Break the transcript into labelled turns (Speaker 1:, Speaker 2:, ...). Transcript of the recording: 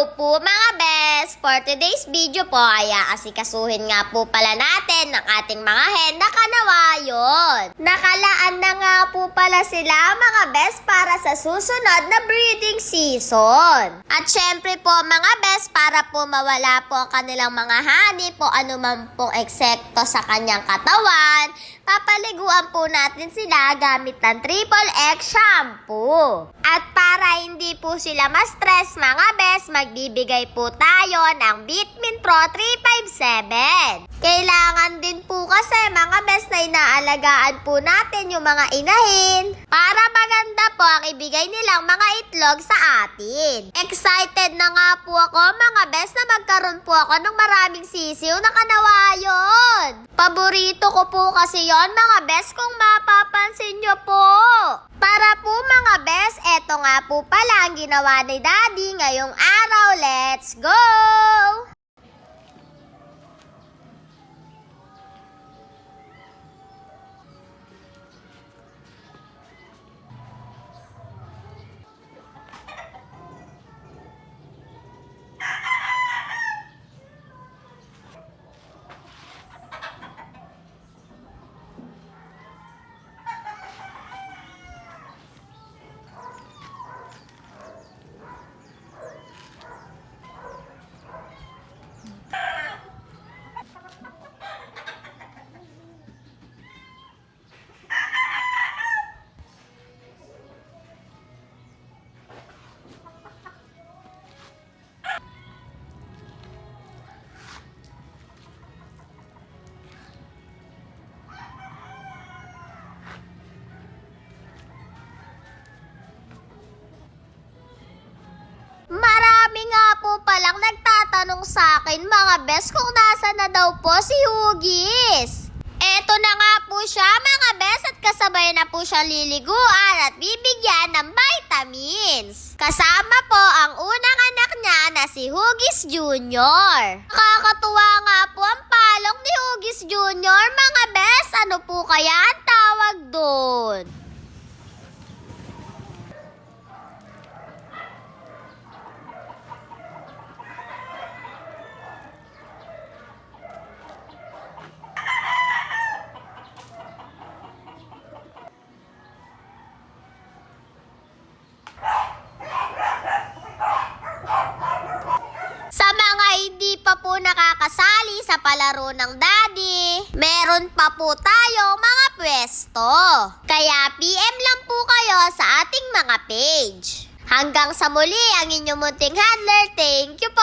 Speaker 1: Hello po mga best! For today's video po ay aasikasuhin nga po pala natin ng ating mga hen na kanawayon. Nakalaan na nga po pala sila mga best para sa susunod na breeding season. At syempre po mga best, para po mawala po ang kanilang mga honey po anuman pong eksekto sa kanyang katawan, papaliguan po natin sila gamit ng Triple X shampoo. At para hindi po sila ma-stress mga best, magbibigay po tayo ng Vitamin Pro 357. Kailangan din po kasi mga best na inaalagaan po natin yung mga inahin para maganda po ang ibigay nilang mga itlog sa atin. Excited na nga po ako mga best na magkaroon po ako ng maraming sisiw na kanawayon. Paborito ko po kasi yon mga best kung mapapansin nyo po. Para po mga best, eto nga po pala ang ginawa ni Daddy ngayong araw. Let's go! Marami nga po palang nagtatanong sa akin mga best kung nasa na daw po si Huggies. Eto na nga po siya mga best at kasabay na po siya liliguan at bibigyan ng vitamins. Kasama po ang unang anak niya na si Huggies Jr. Nakakatuwa nga po ang palong ni Huggies Jr. mga best. Ano po kaya ang tawag doon? Sa mga hindi pa po nakakasali sa palaro ng Daddy, meron pa po tayong mga pwesto. Kaya PM lang po kayo sa ating mga page. Hanggang sa muli ang inyong munting handler. Thank you po!